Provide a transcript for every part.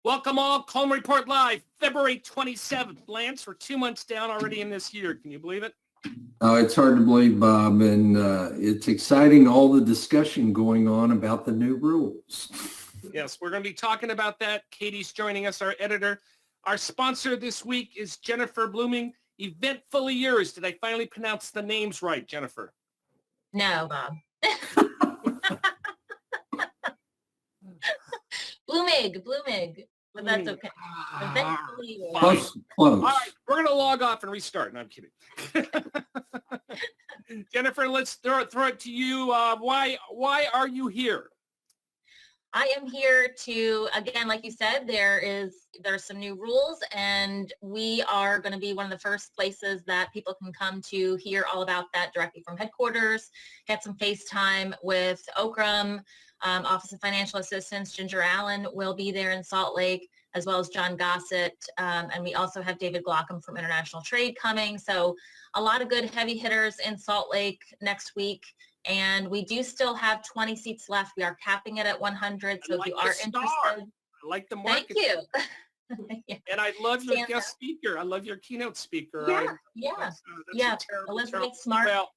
Welcome all, Coleman Report Live, February 27th. Lance, we're 2 months down already in this year. Can you believe it? It's hard to believe, Bob, and it's exciting, all the discussion going on about the new rules. Yes, we're going to be talking about that. Katie's joining us, our editor. Our sponsor this week is Jennifer Blooming, Eventfully Yours. Did I finally pronounce the names right, Jennifer? No, Bob. Blooming, but that's okay. Eventually, Close. All right, we're going to log off and restart. No, I'm kidding. Jennifer, let's throw it to you. Why are you here? I am here to, again, like you said, there's some new rules, and we are going to be one of the first places that people can come to hear all about that directly from headquarters, get some FaceTime with Okram, Office of Financial Assistance. Ginger Allen will be there in Salt Lake, as well as John Gossett, and we also have David Glockham from International Trade coming. So a lot of good heavy hitters in Salt Lake next week. And we do still have 20 seats left. We are capping it at 100. So if you are interested. I like the market. Thank you. And I love your guest speaker. I love your keynote speaker. Yeah. Elizabeth Smart. Well,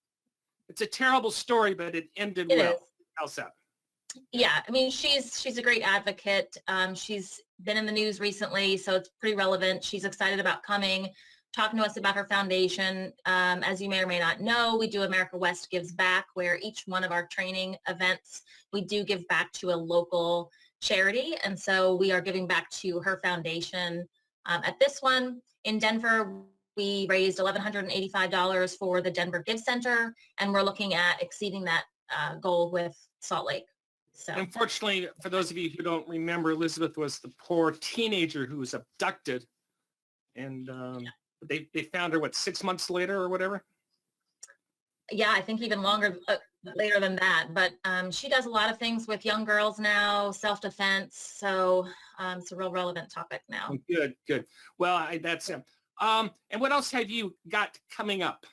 it's a terrible story, but it ended well. How's that? Yeah, I mean, she's a great advocate. She's been in the news recently, so it's pretty relevant. She's excited about coming, talking to us about her foundation. As you may or may not know, we do America West Gives Back, where each one of our training events, we do give back to a local charity. And so we are giving back to her foundation. At this one in Denver, we raised $1,185 for the Denver Give Center, and we're looking at exceeding that goal with Salt Lake. So. Unfortunately, for those of you who don't remember, Elizabeth was the poor teenager who was abducted, and they found her, 6 months later or whatever? Yeah, I think even longer, later than that. But she does a lot of things with young girls now, self-defense. So it's a real relevant topic now. Good. Well, that's it. And what else have you got coming up?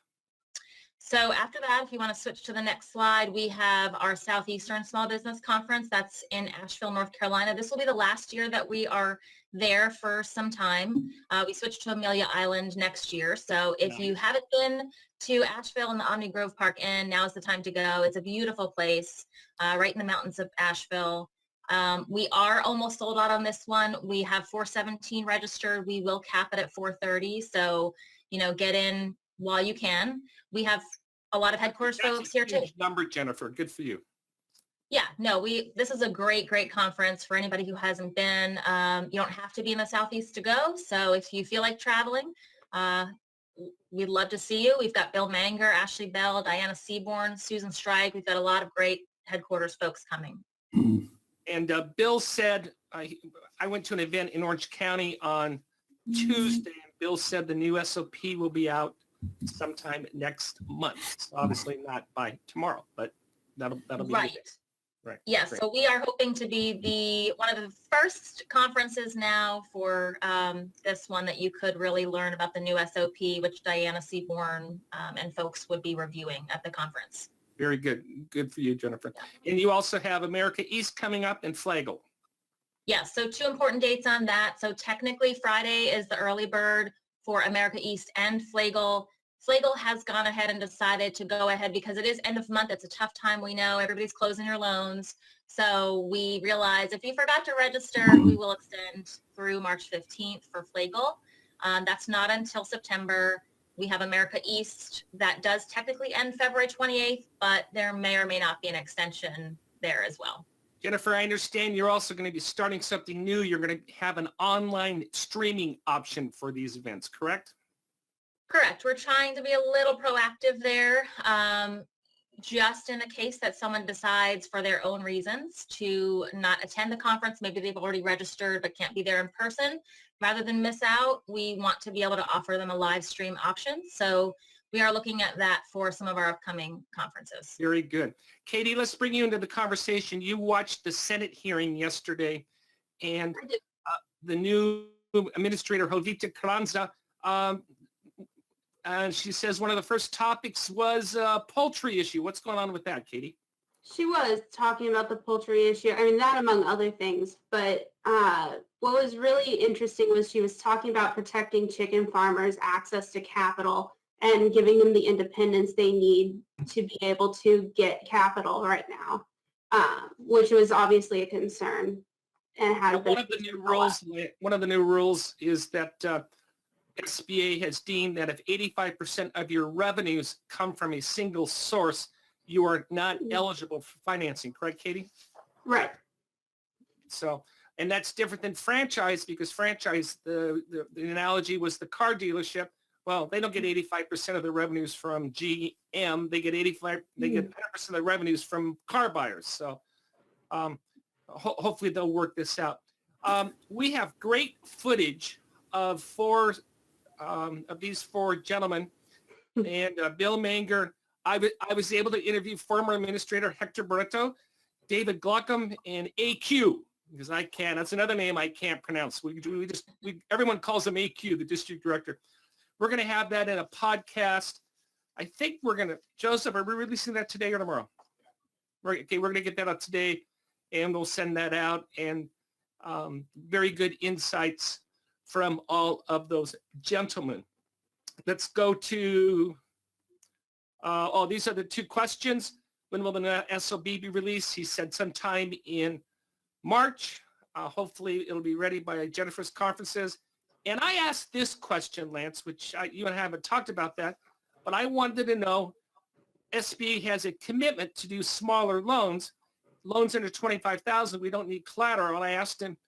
So after that, if you want to switch to the next slide, we have our Southeastern Small Business Conference. That's in Asheville, North Carolina. This will be the last year that we are there for some time. We switch to Amelia Island next year. So if you haven't been to Asheville and the Omni Grove Park Inn, now is the time to go. It's a beautiful place right in the mountains of Asheville. We are almost sold out on this one. We have 417 registered. We will cap it at 430. So, get in while you can. We have a lot of headquarters folks here too. Number, Jennifer. Good for you. Yeah, no, this is a great conference for anybody who hasn't been. You don't have to be in the Southeast to go. So if you feel like traveling, we'd love to see you. We've got Bill Manger, Ashley Bell, Diana Seaborn, Susan Strike. We've got a lot of great headquarters folks coming. And Bill said, I went to an event in Orange County on Tuesday, and Bill said the new SOP will be out sometime next month. So obviously not by tomorrow, but that'll be right. Right. Yes. Yeah, so we are hoping to be one of the first conferences now for this one that you could really learn about the new SOP, which Diana Seaborn and folks would be reviewing at the conference. Very good. Good for you, Jennifer. Yeah. And you also have America East coming up in Flagel. Yes. So 2 important dates on that. So technically Friday is the early bird for America East and Flagel. Flagel has gone ahead and decided to go ahead because it is end of month. It's a tough time. We know everybody's closing your loans. So we realize if you forgot to register, we will extend through March 15th for Flagel. That's not until September. We have America East that does technically end February 28th, but there may or may not be an extension there as well. Jennifer, I understand you're also going to be starting something new. You're going to have an online streaming option for these events, correct? Correct. We're trying to be a little proactive there, just in the case that someone decides for their own reasons to not attend the conference. Maybe they've already registered but can't be there in person. Rather than miss out, we want to be able to offer them a live stream option. So we are looking at that for some of our upcoming conferences. Very good. Katie, let's bring you into the conversation. You watched the Senate hearing yesterday, and the new Administrator Jovita Carranza, she says one of the first topics was poultry issue. What's going on with that, Katie? She was talking about the poultry issue. I mean, that among other things. But what was really interesting was she was talking about protecting chicken farmers' access to capital and giving them the independence they need to be able to get capital right now, which was obviously a concern and has been. One of the new rules is that SBA has deemed that if 85% of your revenues come from a single source, you are not eligible for financing. Correct, Katie? Right. So, and that's different than franchise, because franchise, the analogy was the car dealership. Well, they don't get 85% of their revenues from GM. They get 100% of the revenues from car buyers. So hopefully they'll work this out. We have great footage of these four gentlemen, and Bill Manger. I was able to interview former administrator Hector Barreto, David Glockham, and AQ, because I can't. That's another name I can't pronounce. Everyone calls him AQ, the district director. We're going to have that in a podcast. I think Joseph, are we releasing that today or tomorrow? We're going to get that out today, and we'll send that out. And very good insights from all of those gentlemen. Let's go to, these are the two questions. When will the SOB be released? He said sometime in March. Hopefully it'll be ready by Jennifer's conferences. And I asked this question, Lance, which you and I haven't talked about that, but I wanted to know, SBA has a commitment to do smaller loans under $25,000. We don't need collateral. And I asked him,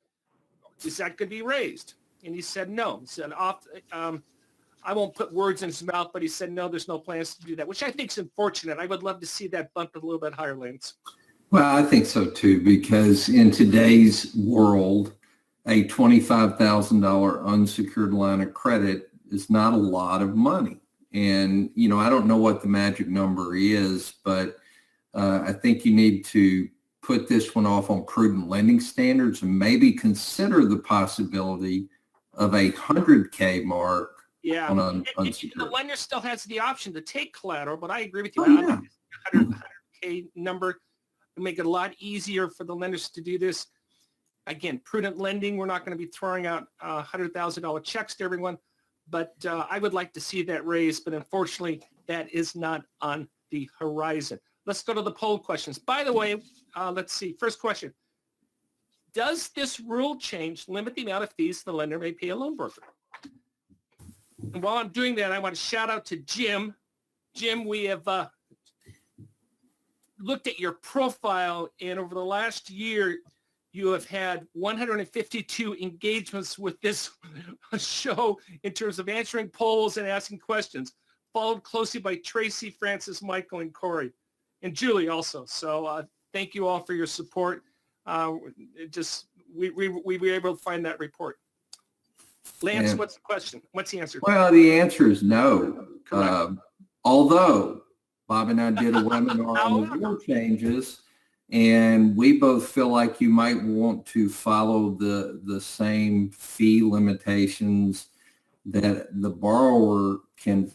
is that going to be raised? And he said, no. He said, I won't put words in his mouth, but he said, no, there's no plans to do that, which I think is unfortunate. I would love to see that bumped a little bit higher, Lance. Well, I think so too, because in today's world, a $25,000 unsecured line of credit is not a lot of money. And, I don't know what the magic number is, but I think you need to put this one off on prudent lending standards and maybe consider the possibility of a 100K mark. Yeah, on and the lender still has the option to take collateral, but I agree with you. Oh, yeah. 100K number will make it a lot easier for the lenders to do this. Again, prudent lending, we're not going to be throwing out $100,000 checks to everyone, but I would like to see that raised, but unfortunately, that is not on the horizon. Let's go to the poll questions. By the way, let's see. First question. Does this rule change limit the amount of fees the lender may pay a loan broker? And while I'm doing that, I want to shout out to Jim. Jim, we have looked at your profile, and over the last year, you have had 152 engagements with this show in terms of answering polls and asking questions, followed closely by Tracy, Francis, Michael, and Corey, and Julie also. So thank you all for your support. We were able to find that report. Lance, what's the question? What's the answer? Well, the answer is no. Although Bob and I did a webinar on the rule changes, and we both feel like you might want to follow the same fee limitations that the borrower can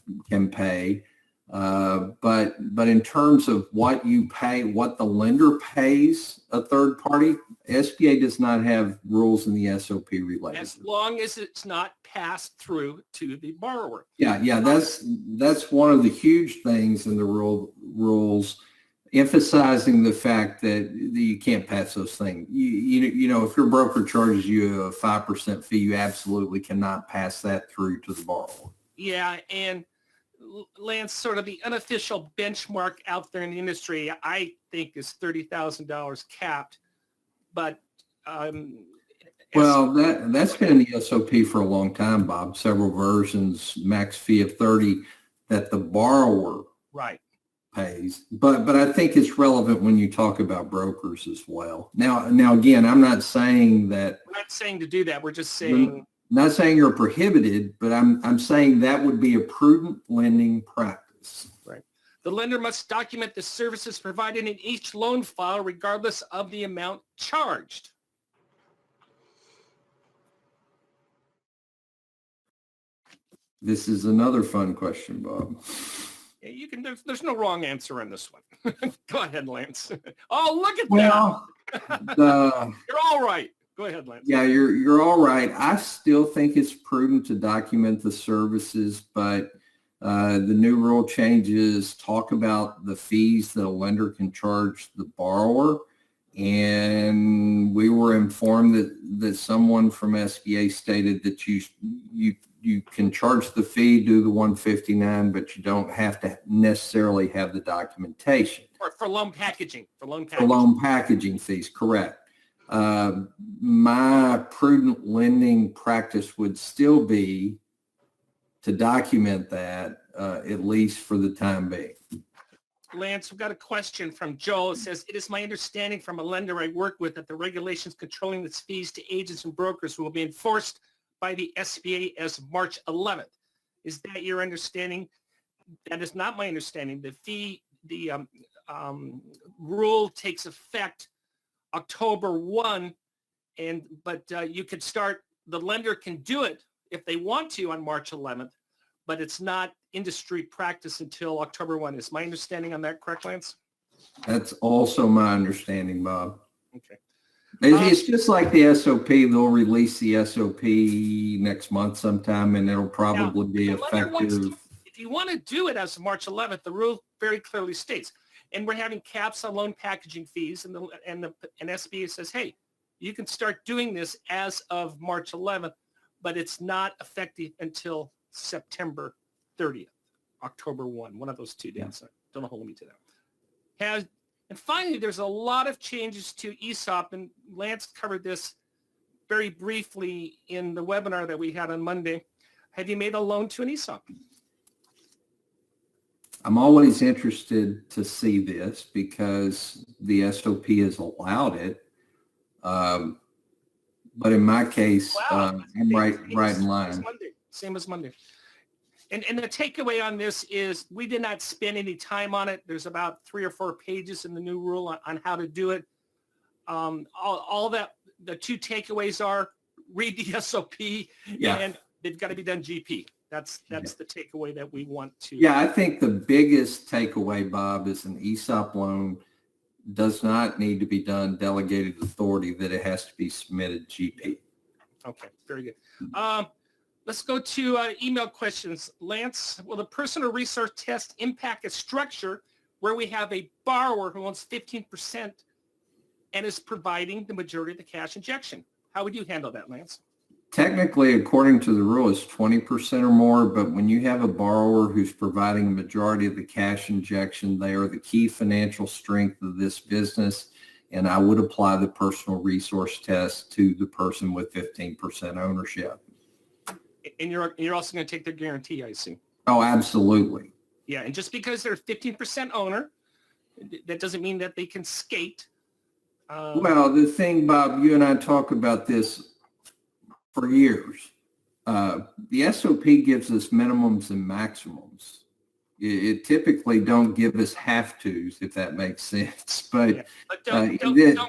pay. But in terms of what you pay, what the lender pays a third party, SBA does not have rules in the SOP related. As long as it's not passed through to the borrower. Yeah, that's one of the huge things in the rules, emphasizing the fact that you can't pass those things. If your broker charges you a 5% fee, you absolutely cannot pass that through to the borrower. Yeah, and Lance, sort of the unofficial benchmark out there in the industry, I think, is $30,000 capped. But well, that's been in the SOP for a long time, Bob. Several versions, max fee of 30 that the borrower pays. But I think it's relevant when you talk about brokers as well. Now again, I'm not saying that. We're not saying to do that. We're just saying. Not saying you're prohibited, but I'm saying that would be a prudent lending practice. Right. The lender must document the services provided in each loan file, regardless of the amount charged. This is another fun question, Bob. Yeah, you can. There's no wrong answer on this one. Go ahead, Lance. Oh, look at that. You're all right. Go ahead, Lance. Yeah, you're all right. I still think it's prudent to document the services, but the new rule changes talk about the fees that a lender can charge the borrower. And we were informed that someone from SBA stated that you can charge the fee, do the 159, but you don't have to necessarily have the documentation. For loan packaging. For loan packaging fees, correct. My prudent lending practice would still be to document that, at least for the time being. Lance, we've got a question from Joel. It says, it is my understanding from a lender I work with that the regulations controlling its fees to agents and brokers will be enforced by the SBA as of March 11th. Is that your understanding? That is not my understanding. The rule takes effect October 1, but you could start, the lender can do it if they want to on March 11th, but it's not industry practice until October 1. Is my understanding on that correct, Lance? That's also my understanding, Bob. Okay. It's just like the SOP. They'll release the SOP next month sometime, and it'll probably be effective. If you want to do it as of March 11th, the rule very clearly states, and we're having caps on loan packaging fees, and SBA says, hey, you can start doing this as of March 11th, but it's not effective until September 30th, October 1, one of those two dates. Don't hold me to that. And finally, there's a lot of changes to ESOP, and Lance covered this very briefly in the webinar that we had on Monday. Have you made a loan to an ESOP? I'm always interested to see this because the SOP has allowed it. But in my case, I'm right in line. Same as Monday. And the takeaway on this is we did not spend any time on it. There's about 3 or 4 pages in the new rule on how to do it. All that, the 2 takeaways are read the SOP and they've got to be done GP. That's the takeaway that we want to. Yeah, I think the biggest takeaway, Bob, is an ESOP loan does not need to be done delegated authority, that it has to be submitted GP. Okay, very good. Let's go to email questions. Lance, will the personal resource test impact a structure where we have a borrower who owns 15% and is providing the majority of the cash injection? How would you handle that, Lance? Technically, according to the rule, it's 20% or more, but when you have a borrower who's providing a majority of the cash injection, they are the key financial strength of this business, and I would apply the personal resource test to the person with 15% ownership. And you're also going to take their guarantee, I assume. Oh, absolutely. Yeah, and just because they're a 15% owner, that doesn't mean that they can skate. Well, the thing, Bob, you and I talk about this for years. The SOP gives us minimums and maximums. It typically don't give us have-tos, if that makes sense. But if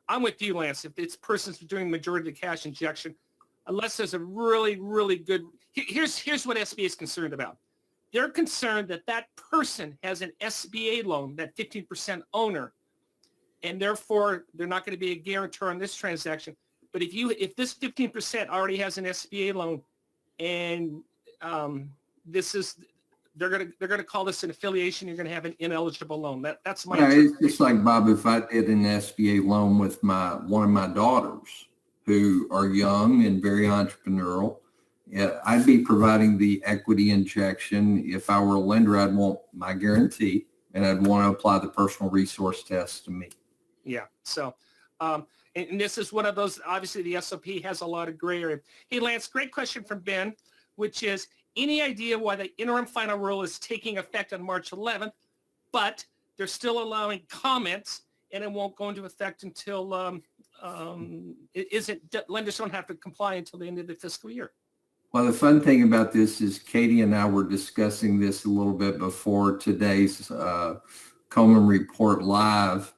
I'm with you, Lance. If it's persons doing majority of the cash injection, unless there's a really, really good, here's what SBA is concerned about. They're concerned that that person has an SBA loan, that 15% owner, and therefore they're not going to be a guarantor on this transaction. But if this 15% already has an SBA loan, and they're gonna call this an affiliation, you're gonna have an ineligible loan. That's my. It's just like, Bob, if I did an SBA loan with one of my daughters who are young and very entrepreneurial, I'd be providing the equity injection. If I were a lender, I'd want my guarantee, and I'd want to apply the personal resource test to me. Yeah. So, and this is one of those. Obviously, the SOP has a lot of gray area. Hey, Lance, great question from Ben, which is, any idea why the interim final rule is taking effect on March 11th, but they're still allowing comments, and it won't go into effect until lenders don't have to comply until the end of the fiscal year? Well, the fun thing about this is Katie and I were discussing this a little bit before today's Coleman Report Live.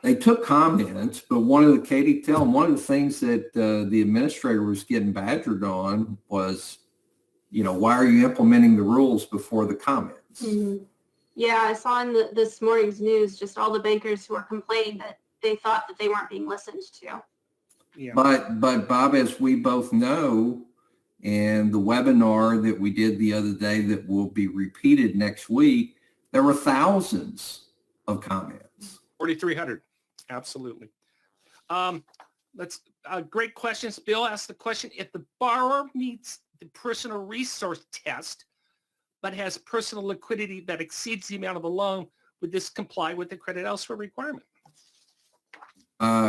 They took comments, but one of the things that the administrator was getting badgered on was, why are you implementing the rules before the comments? Mm-hmm. Yeah, I saw in this morning's news just all the bankers who are complaining that they thought that they weren't being listened to. Yeah. But Bob, as we both know, and the webinar that we did the other day that will be repeated next week, there were thousands of comments. 4,300. Absolutely. Great questions. Bill asked the question, if the borrower meets the personal resource test, but has personal liquidity that exceeds the amount of the loan, would this comply with the credit elsewhere requirement?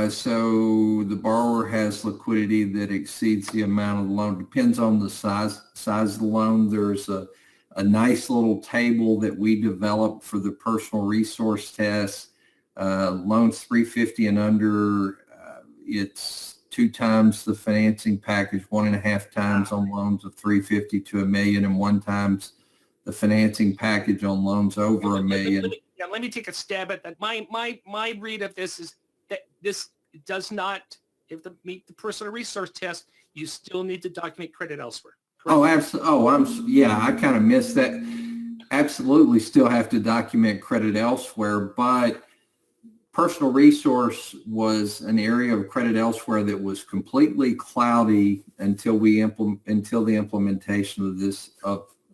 So the borrower has liquidity that exceeds the amount of the loan. Depends on the size of the loan. There's a nice little table that we developed for the personal resource test. Loans 350 and under, it's 2 times the financing package, 1.5 times on loans of 350 to $1 million, and 1 times the financing package on loans over $1 million. Let me take a stab at that. My read of this is that this does not, if the meet the personal resource test, you still need to document credit elsewhere. Correct? Oh, absolutely. Yeah, I kind of missed that. Absolutely still have to document credit elsewhere, but personal resource was an area of credit elsewhere that was completely cloudy until the implementation of this,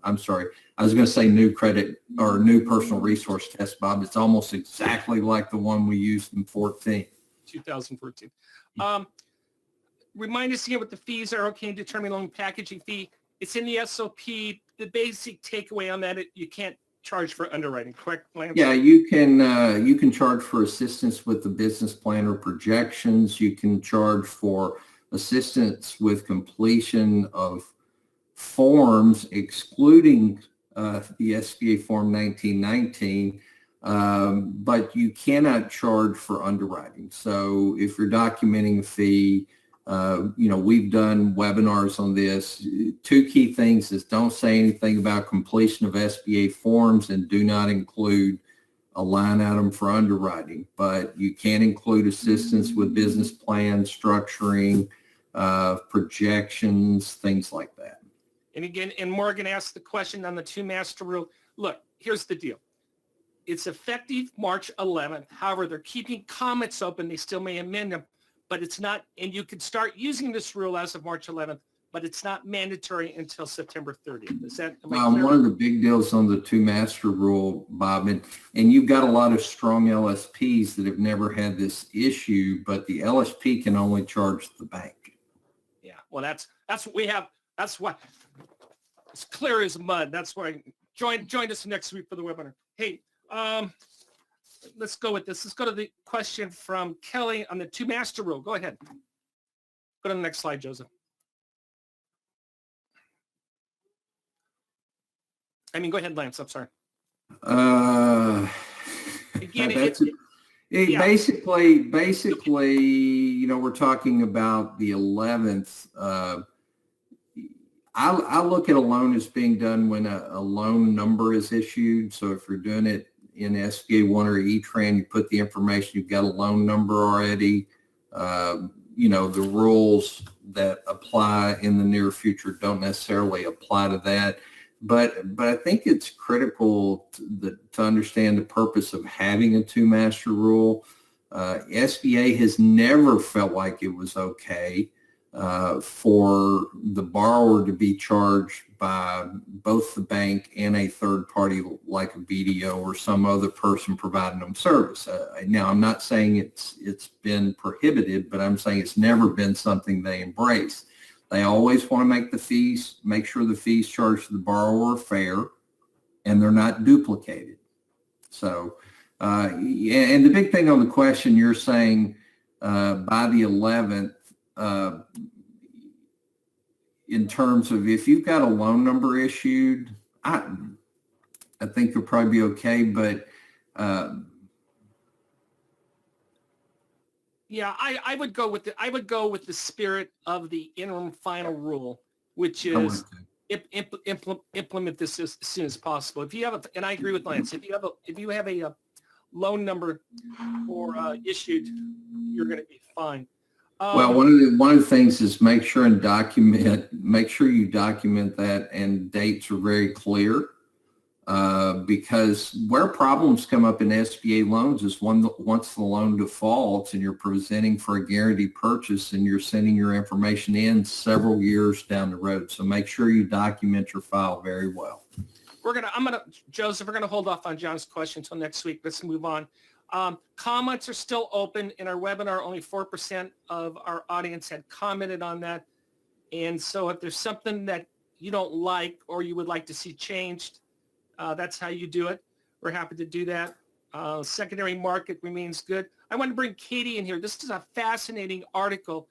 I'm sorry, I was going to say new credit or new personal resource test, Bob. It's almost exactly like the one we used in 2014. Remind us again what the fees are. Okay, determine loan packaging fee. It's in the SOP. The basic takeaway on that, you can't charge for underwriting, correct, Lance? Yeah, you can charge for assistance with the business plan or projections. You can charge for assistance with completion of forms, excluding the SBA Form 1919, but you cannot charge for underwriting. So if you're documenting a fee, we've done webinars on this. 2 key things is don't say anything about completion of SBA forms and do not include a line item for underwriting, but you can include assistance with business plan, structuring, projections, things like that. And again, and Morgan asked the question on the 2 master rule. Look, here's the deal. It's effective March 11th. However, they're keeping comments open. They still may amend them, but it's not, and you can start using this rule as of March 11th, but it's not mandatory until September 30th. Is that one of the big deals on the 2 master rule, Bob, and you've got a lot of strong LSPs that have never had this issue, but the LSP can only charge the bank. Yeah, well, that's what we have. That's what it's clear as mud. That's why join us next week for the webinar. Hey, let's go with this. Let's go to the question from Kelly on the 2 master rule. Go ahead. Go to the next slide, Joseph. Go ahead, Lance. I'm sorry. Again, basically, we're talking about the 11th. I look at a loan as being done when a loan number is issued. So if you're doing it in SBA 1 or E-Tran, you put the information, you've got a loan number already. The rules that apply in the near future don't necessarily apply to that. But I think it's critical to understand the purpose of having a 2 master rule. SBA has never felt like it was okay for the borrower to be charged by both the bank and a third party like a BDO or some other person providing them service. Now, I'm not saying it's been prohibited, but I'm saying it's never been something they embrace. They always want to make sure the fees charged to the borrower are fair and they're not duplicated. So, and the big thing on the question, you're saying by the 11th, in terms of if you've got a loan number issued, I think you'll probably be okay, but yeah, I would go with the spirit of the interim final rule, which is implement this as soon as possible. If you have and I agree with Lance, if you have a loan number or issued, you're going to be fine. Well, one of the things is make sure you document that, and dates are very clear. because where problems come up in SBA loans is once the loan defaults and you're presenting for a guaranteed purchase and you're sending your information in several years down the road. So make sure you document your file very well. Joseph, we're gonna hold off on John's question until next week. Let's move on. Comments are still open in our webinar. Only 4% of our audience had commented on that. And so if there's something that you don't like or you would like to see changed, that's how you do it. We're happy to do that. Secondary market remains good. I want to bring Katie in here. This is a fascinating article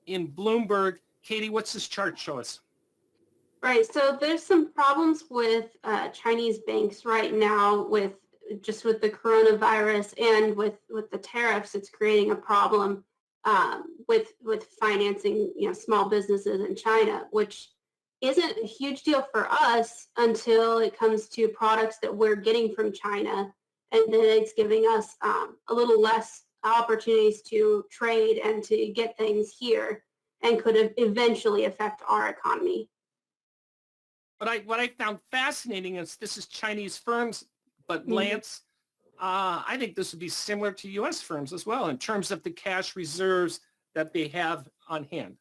in Bloomberg. Katie, what's this chart show us? Right. So there's some problems with Chinese banks right now with the coronavirus and with the tariffs. It's creating a problem with financing, small businesses in China, which isn't a huge deal for us until it comes to products that we're getting from China. And then it's giving us a little less opportunities to trade and to get things here, and could eventually affect our economy. What I found fascinating is this is Chinese firms, but Lance, I think this would be similar to U.S. firms as well in terms of the cash reserves that they have on hand.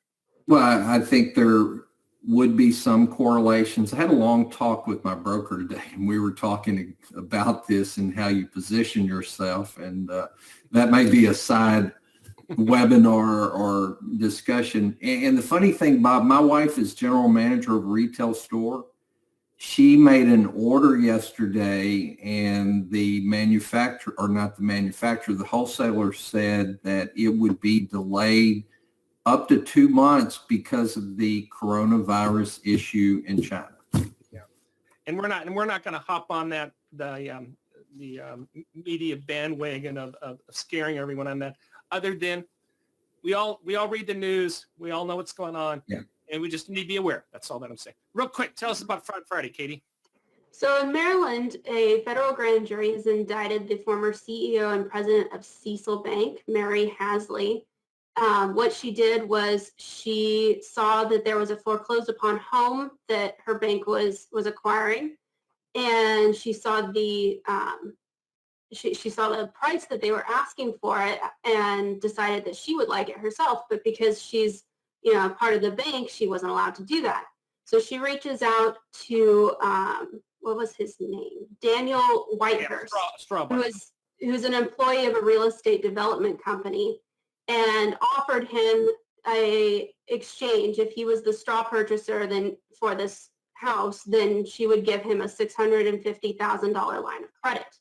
Well, I think there would be some correlations. I had a long talk with my broker today, and we were talking about this and how you position yourself, and that may be a side webinar or discussion. And the funny thing, Bob, my wife is general manager of a retail store. She made an order yesterday, and the manufacturer, or not the manufacturer, the wholesaler said that it would be delayed up to 2 months because of the coronavirus issue in China. Yeah, and we're not going to hop on that the media bandwagon of scaring everyone on that. Other than we all read the news, we all know what's going on, and we just need to be aware. That's all that I'm saying. Real quick, tell us about Fraud Friday, Katie. So in Maryland, a federal grand jury has indicted the former CEO and president of Cecil Bank, Mary Hasley. What she did was she saw that there was a foreclosed upon home that her bank was acquiring, and she saw the she saw the price that they were asking for it and decided that she would like it herself. But because she's part of the bank, she wasn't allowed to do that. So she reaches out to what was his name? Daniel Whitehurst, who's an employee of a real estate development company, and offered him a exchange. If he was the straw purchaser then for this house, then she would give him a $650,000 line of credit.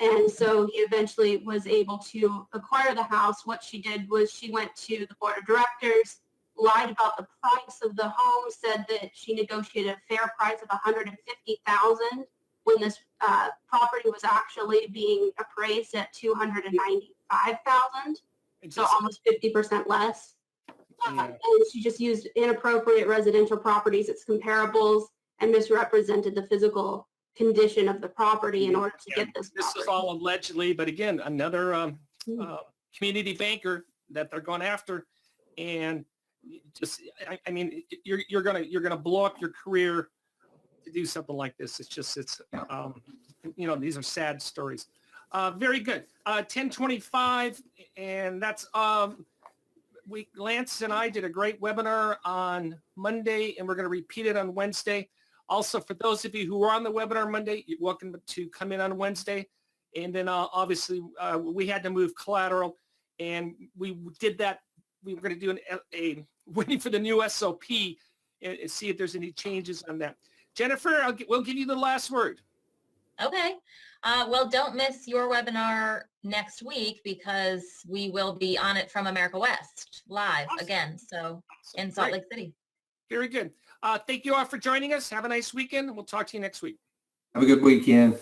And so he eventually was able to acquire the house. What she did was she went to the board of directors, lied about the price of the home, said that she negotiated a fair price of $150,000 when this property was actually being appraised at $295,000. So almost 50% less. And she just used inappropriate residential properties as comparables and misrepresented the physical condition of the property in order to get this property. This is all allegedly, but again, another community banker that they're going after, and just I mean, you're gonna blow up your career to do something like this. It's these are sad stories. Very good. 10:25, and that's Lance and I did a great webinar on Monday, and we're going to repeat it on Wednesday. Also, for those of you who are on the webinar Monday, you're welcome to come in on Wednesday. And then obviously we had to move collateral, and we did that. We were going to do a waiting for the new SOP and see if there's any changes on that. Jennifer, we'll give you the last word. Okay. Well, don't miss your webinar next week because we will be on it from America West live again. So in Salt Lake City. Very good. Thank you all for joining us. Have a nice weekend. We'll talk to you next week. Have a good weekend.